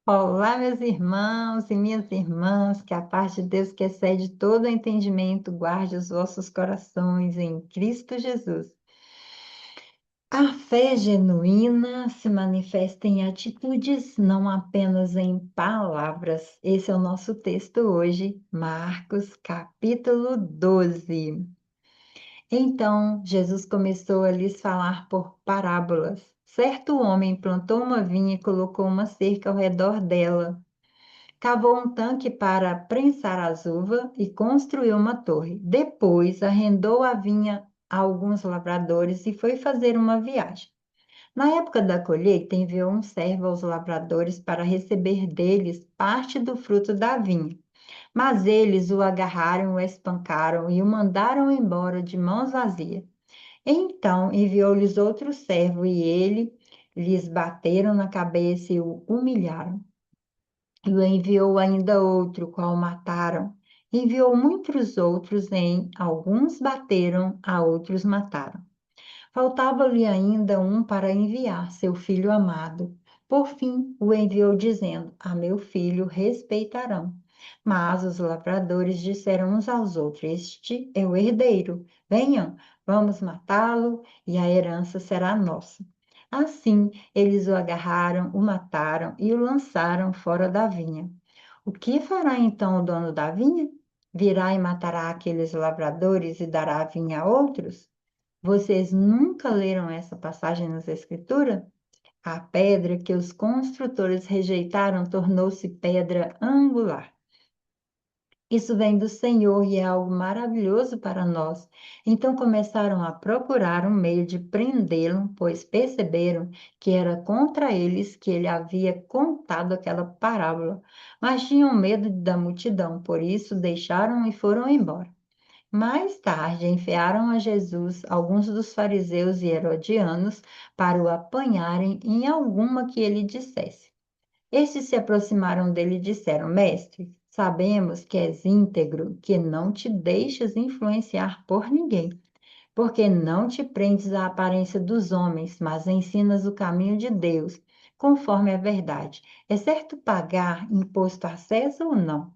Olá, meus irmãos e minhas irmãs, que a paz de Deus que excede todo entendimento guarde os vossos corações em Cristo Jesus. A fé genuína se manifesta em atitudes, não apenas em palavras. Esse é o nosso texto hoje, Marcos, capítulo 12. Então, Jesus começou a lhes falar por parábolas. Certo homem plantou uma vinha e colocou uma cerca ao redor dela. Cavou um tanque para prensar as uvas e construiu uma torre. Depois, arrendou a vinha a alguns lavradores e foi fazer uma viagem. Na época da colheita, enviou um servo aos lavradores para receber deles parte do fruto da vinha. Mas eles o agarraram, o espancaram e o mandaram embora de mãos vazias. Então enviou-lhes outro servo e ele lhes bateram na cabeça e o humilharam. E o enviou ainda outro, qual mataram. Enviou muitos outros, em alguns bateram, a outros mataram. Faltava-lhe ainda um para enviar, seu filho amado. Por fim, o enviou dizendo: A meu filho respeitarão. Mas os lavradores disseram uns aos outros: Este é o herdeiro. Venham, vamos matá-lo, e a herança será nossa. Assim, eles o agarraram, o mataram e o lançaram fora da vinha. O que fará então o dono da vinha? Virá e matará aqueles lavradores e dará a vinha a outros? Vocês nunca leram essa passagem nas Escrituras? A pedra que os construtores rejeitaram tornou-se pedra angular. Isso vem do Senhor e é algo maravilhoso para nós. Então começaram a procurar um meio de prendê-lo, pois perceberam que era contra eles que ele havia contado aquela parábola. Mas tinham medo da multidão, por isso deixaram e foram embora. Mais tarde, enviaram a Jesus alguns dos fariseus e herodianos para o apanharem em alguma que ele dissesse. Estes se aproximaram dele e disseram: Mestre, sabemos que és íntegro, que não te deixas influenciar por ninguém, porque não te prendes à aparência dos homens, mas ensinas o caminho de Deus, conforme a verdade. É certo pagar imposto a César ou não?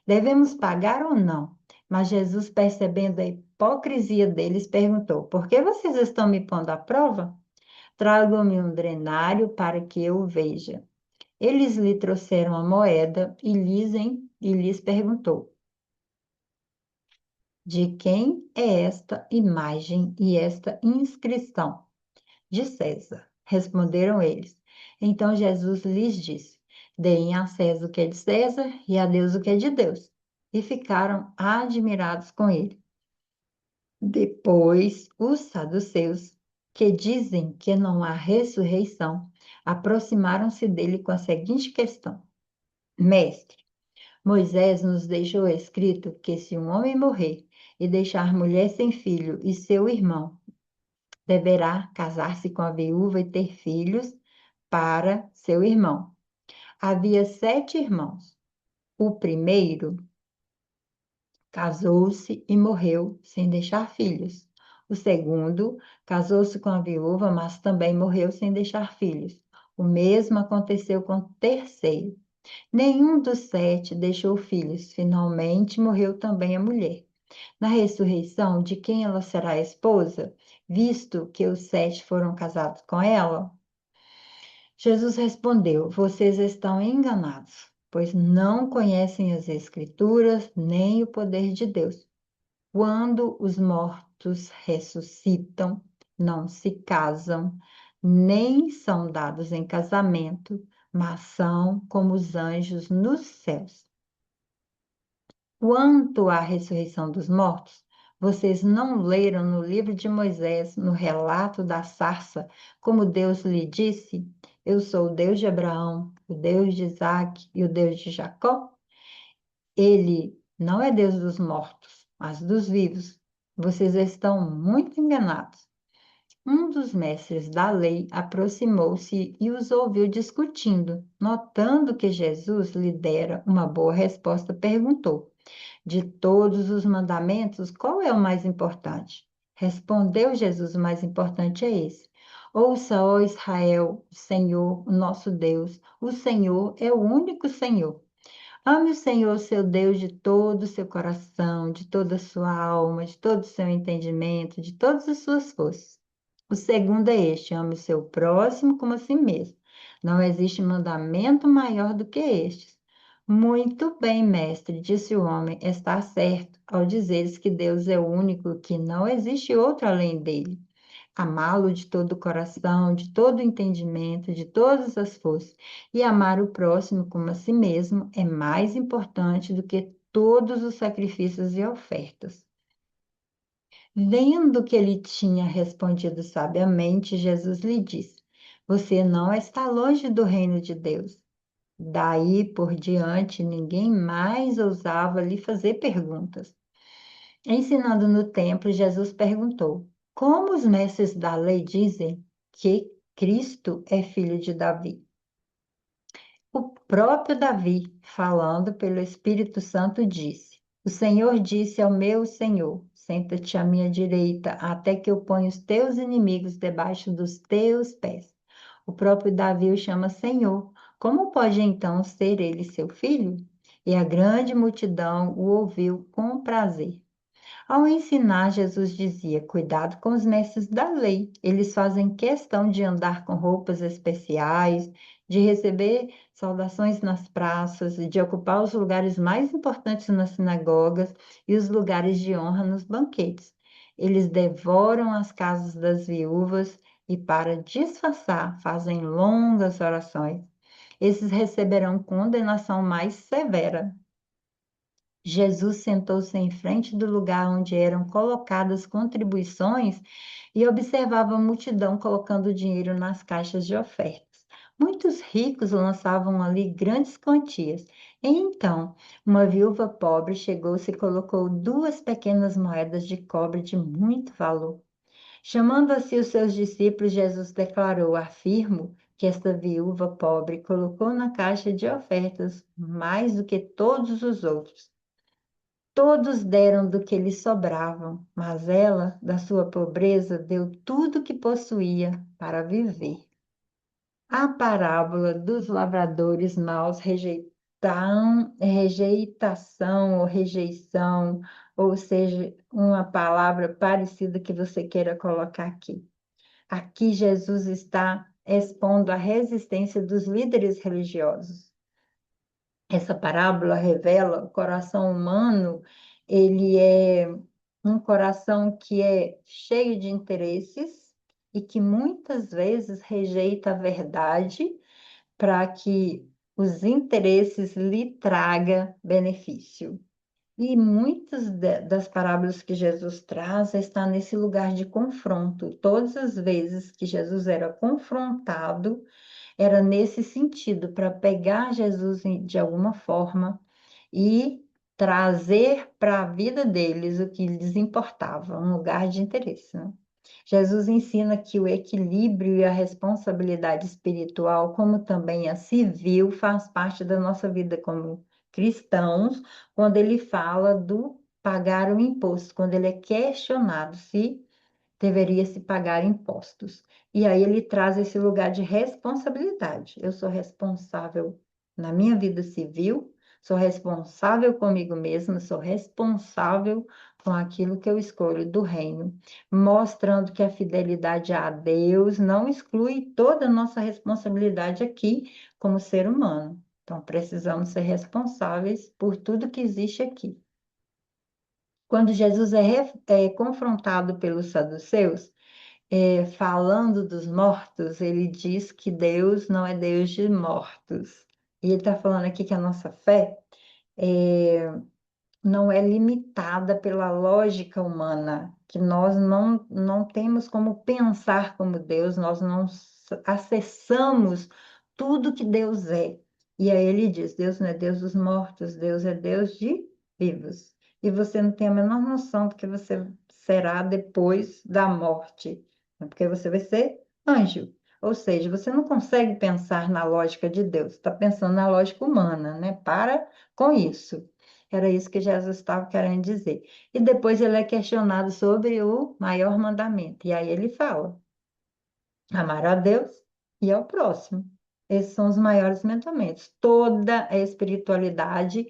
Devemos pagar ou não? Mas Jesus, percebendo a hipocrisia deles, perguntou: Por que vocês estão me pondo à prova? Tragam-me um drenário para que eu o veja. Eles lhe trouxeram a moeda e lhes perguntou: De quem é esta imagem e esta inscrição? De César. Responderam eles. Então Jesus lhes disse: Deem a César o que é de César e a Deus o que é de Deus. E ficaram admirados com ele. Depois, os saduceus, que dizem que não há ressurreição, aproximaram-se dele com a seguinte questão: Mestre, Moisés nos deixou escrito que se um homem morrer e deixar mulher sem filho e seu irmão, deverá casar-se com a viúva e ter filhos para seu irmão. Havia 7 irmãos. O primeiro casou-se e morreu sem deixar filhos. O segundo casou-se com a viúva, mas também morreu sem deixar filhos. O mesmo aconteceu com o terceiro. Nenhum dos 7 deixou filhos. Finalmente morreu também a mulher. Na ressurreição, de quem ela será esposa, visto que os 7 foram casados com ela? Jesus respondeu: Vocês estão enganados, pois não conhecem as Escrituras nem o poder de Deus. Quando os mortos ressuscitam, não se casam, nem são dados em casamento, mas são como os anjos nos céus. Quanto à ressurreição dos mortos, vocês não leram no livro de Moisés, no relato da sarça, como Deus lhe disse: Eu sou o Deus de Abraão, o Deus de Isaque e o Deus de Jacó? Ele não é Deus dos mortos, mas dos vivos. Vocês estão muito enganados. Um dos mestres da lei aproximou-se e os ouviu discutindo. Notando que Jesus lhe dera uma boa resposta, perguntou: De todos os mandamentos, qual é o mais importante? Respondeu Jesus: O mais importante é esse. Ouça, ó Israel, o Senhor, o nosso Deus, o Senhor é o único Senhor. Ame o Senhor, seu Deus, de todo o seu coração, de toda a sua alma, de todo o seu entendimento, de todas as suas forças. O segundo é este: ame o seu próximo como a si mesmo. Não existe mandamento maior do que estes. Muito bem, mestre, disse o homem, está certo ao dizeres que Deus é o único, que não existe outro além dele. Amá-lo de todo o coração, de todo o entendimento, de todas as forças, e amar o próximo como a si mesmo é mais importante do que todos os sacrifícios e ofertas. Vendo que ele tinha respondido sabiamente, Jesus lhe disse: Você não está longe do reino de Deus. Daí por diante, ninguém mais ousava lhe fazer perguntas. Ensinando no templo, Jesus perguntou: Como os mestres da lei dizem que Cristo é filho de Davi? O próprio Davi, falando pelo Espírito Santo, disse: O Senhor disse ao meu Senhor: Senta-te à minha direita, até que eu ponha os teus inimigos debaixo dos teus pés. O próprio Davi o chama Senhor. Como pode então ser ele seu filho? E a grande multidão o ouviu com prazer. Ao ensinar, Jesus dizia: Cuidado com os mestres da lei. Eles fazem questão de andar com roupas especiais, de receber saudações nas praças, e de ocupar os lugares mais importantes nas sinagogas e os lugares de honra nos banquetes. Eles devoram as casas das viúvas e, para disfarçar, fazem longas orações. Esses receberão condenação mais severa. Jesus sentou-se em frente do lugar onde eram colocadas contribuições e observava a multidão colocando dinheiro nas caixas de ofertas. Muitos ricos lançavam ali grandes quantias. E então, uma viúva pobre chegou-se e colocou duas pequenas moedas de cobre de muito valor. Chamando a si os seus discípulos, Jesus declarou: Afirmo que esta viúva pobre colocou na caixa de ofertas mais do que todos os outros. Todos deram do que lhes sobravam, mas ela, da sua pobreza, deu tudo o que possuía para viver. A parábola dos lavradores maus rejeitação ou rejeição, ou seja, uma palavra parecida que você queira colocar aqui. Aqui Jesus está expondo a resistência dos líderes religiosos. Essa parábola revela o coração humano, ele é um coração que é cheio de interesses e que muitas vezes rejeita a verdade para que os interesses lhe traga benefício. E muitas das parábolas que Jesus traz está nesse lugar de confronto. Todas as vezes que Jesus era confrontado, era nesse sentido, para pegar Jesus de alguma forma e trazer para a vida deles o que lhes importava, um lugar de interesse, né? Jesus ensina que o equilíbrio e a responsabilidade espiritual, como também a civil, faz parte da nossa vida como cristãos, quando ele fala do pagar o imposto, quando ele é questionado se deveria se pagar impostos. E aí ele traz esse lugar de responsabilidade. Eu sou responsável na minha vida civil, sou responsável comigo mesma, sou responsável com aquilo que eu escolho do reino, mostrando que a fidelidade a Deus não exclui toda a nossa responsabilidade aqui como ser humano. Então, precisamos ser responsáveis por tudo que existe aqui. Quando Jesus é confrontado pelos saduceus, falando dos mortos, ele diz que Deus não é Deus de mortos. E ele está falando aqui que a nossa fé é, não é limitada pela lógica humana, que nós não temos como pensar como Deus, nós não acessamos tudo que Deus é. E aí ele diz: Deus não é Deus dos mortos, Deus é Deus de vivos. E você não tem a menor noção do que você será depois da morte, né? Porque você vai ser anjo. Ou seja, você não consegue pensar na lógica de Deus, está pensando na lógica humana, né? Para com isso. Era isso que Jesus estava querendo dizer. E depois ele é questionado sobre o maior mandamento. E aí ele fala: Amar a Deus e ao próximo. Esses são os maiores mandamentos. Toda a espiritualidade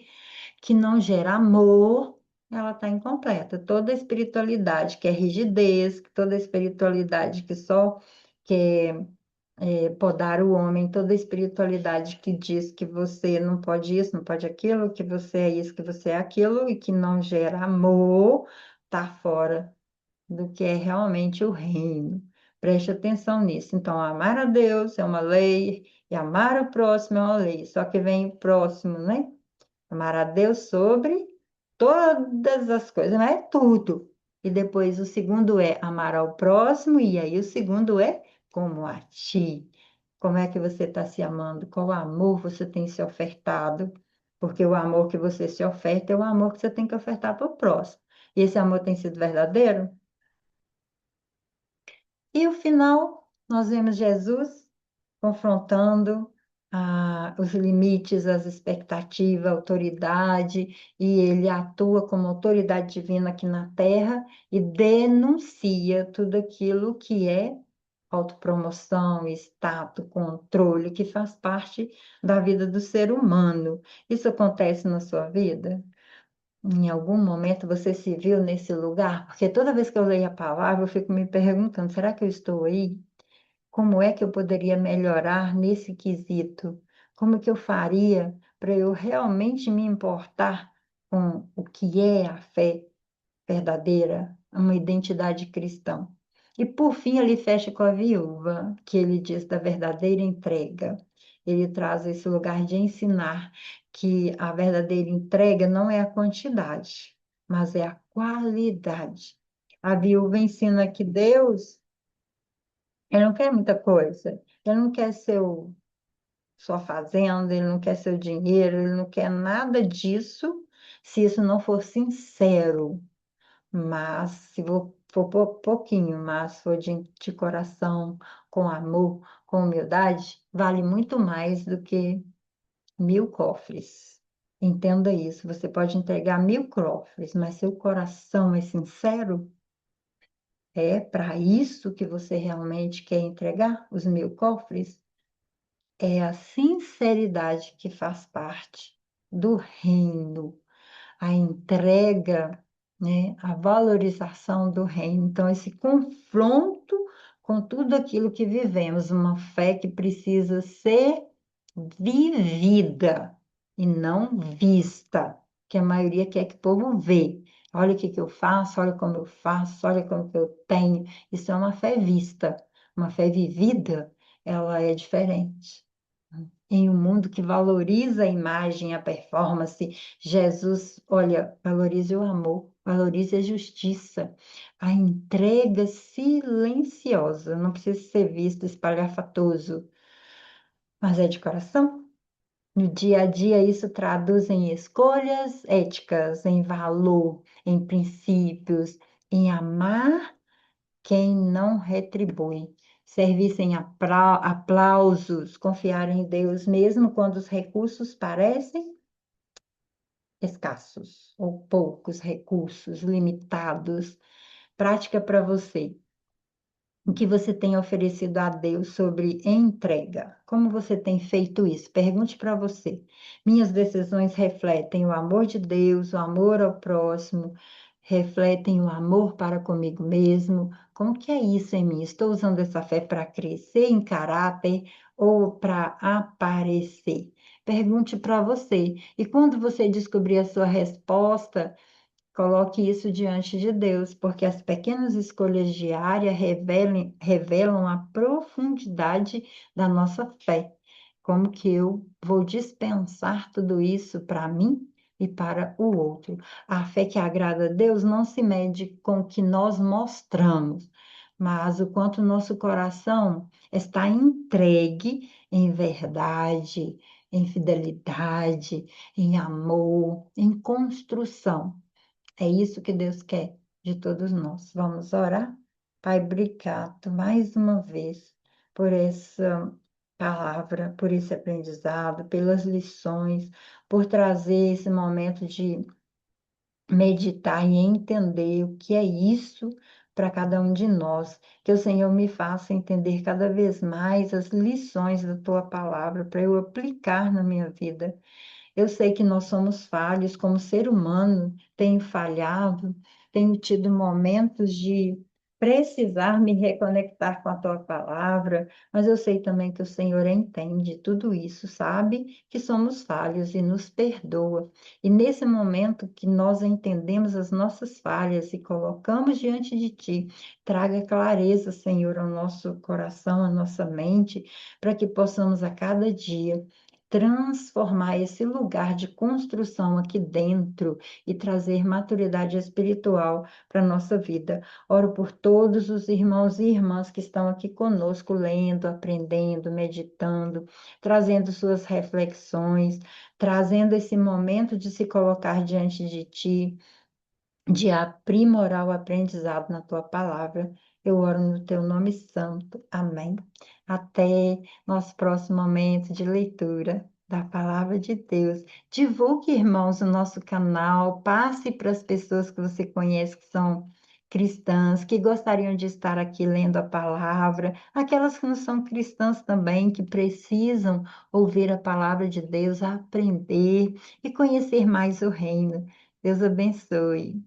que não gera amor, ela está incompleta. Toda espiritualidade que é rigidez, toda espiritualidade que só quer podar o homem, toda espiritualidade que diz que você não pode isso, não pode aquilo, que você é isso, que você é aquilo, e que não gera amor, está fora do que é realmente o reino. Preste atenção nisso. Então, amar a Deus é uma lei, e amar o próximo é uma lei. Só que vem o próximo, né? Amar a Deus sobre todas as coisas, mas é tudo. E depois o segundo é amar ao próximo, e aí o segundo é como a ti. Como é que você está se amando? Qual amor você tem se ofertado? Porque o amor que você se oferta é o amor que você tem que ofertar para o próximo. E esse amor tem sido verdadeiro? E o final, nós vemos Jesus confrontando os limites, as expectativas, a autoridade, e ele atua como autoridade divina aqui na Terra e denuncia tudo aquilo que é autopromoção, status, controle, que faz parte da vida do ser humano. Isso acontece na sua vida? Em algum momento você se viu nesse lugar? Porque toda vez que eu leio a palavra, eu fico me perguntando: será que eu estou aí? Como é que eu poderia melhorar nesse quesito? Como que eu faria para eu realmente me importar com o que é a fé verdadeira, uma identidade cristã? E por fim, ele fecha com a viúva, que ele diz da verdadeira entrega. Ele traz esse lugar de ensinar que a verdadeira entrega não é a quantidade, mas é a qualidade. A viúva ensina que Deus ele não quer muita coisa. Ele não quer sua fazenda, ele não quer seu dinheiro, ele não quer nada disso, se isso não for sincero. Mas, se for pouquinho, mas se for de coração, com amor, com humildade, vale muito mais do que 1000 cofres. Entenda isso. Você pode entregar 1000 cofres, mas seu coração é sincero, é para isso que você realmente quer entregar os 1000 cofres? É a sinceridade que faz parte do reino, a entrega, né, a valorização do reino. Então, esse confronto com tudo aquilo que vivemos, uma fé que precisa ser vivida e não vista, que a maioria quer que o povo vê. Olha o que que eu faço, olha como eu faço, olha como que eu tenho. Isso é uma fé vista. Uma fé vivida, ela é diferente. Em um mundo que valoriza a imagem, a performance, Jesus, olha, valorize o amor, valorize a justiça, a entrega silenciosa, não precisa ser visto espalhafatoso, mas é de coração. No dia a dia, isso traduz em escolhas éticas, em valor, em princípios, em amar quem não retribui. Servir sem aplausos, confiar em Deus, mesmo quando os recursos parecem escassos ou poucos recursos, limitados. Prática para você. O que você tem oferecido a Deus sobre entrega? Como você tem feito isso? Pergunte para você. Minhas decisões refletem o amor de Deus, o amor ao próximo, refletem o amor para comigo mesmo? Como que é isso em mim? Estou usando essa fé para crescer em caráter ou para aparecer? Pergunte para você. E quando você descobrir a sua resposta, coloque isso diante de Deus, porque as pequenas escolhas diárias revelam a profundidade da nossa fé. Como que eu vou dispensar tudo isso para mim e para o outro? A fé que agrada a Deus não se mede com o que nós mostramos, mas o quanto o nosso coração está entregue em verdade, em fidelidade, em amor, em construção. É isso que Deus quer de todos nós. Vamos orar? Pai, obrigado mais uma vez por essa palavra, por esse aprendizado, pelas lições, por trazer esse momento de meditar e entender o que é isso para cada um de nós. Que o Senhor me faça entender cada vez mais as lições da tua palavra para eu aplicar na minha vida. Eu sei que nós somos falhos, como ser humano, tenho falhado, tenho tido momentos de precisar me reconectar com a tua palavra, mas eu sei também que o Senhor entende tudo isso, sabe que somos falhos e nos perdoa. E nesse momento que nós entendemos as nossas falhas e colocamos diante de ti, traga clareza, Senhor, ao nosso coração, à nossa mente, para que possamos a cada dia transformar esse lugar de construção aqui dentro e trazer maturidade espiritual para a nossa vida. Oro por todos os irmãos e irmãs que estão aqui conosco, lendo, aprendendo, meditando, trazendo suas reflexões, trazendo esse momento de se colocar diante de Ti, de aprimorar o aprendizado na tua palavra. Eu oro no teu nome santo. Amém. Até nosso próximo momento de leitura da palavra de Deus. Divulgue, irmãos, o nosso canal. Passe para as pessoas que você conhece que são cristãs, que gostariam de estar aqui lendo a palavra, aquelas que não são cristãs também, que precisam ouvir a palavra de Deus, aprender e conhecer mais o reino. Deus abençoe.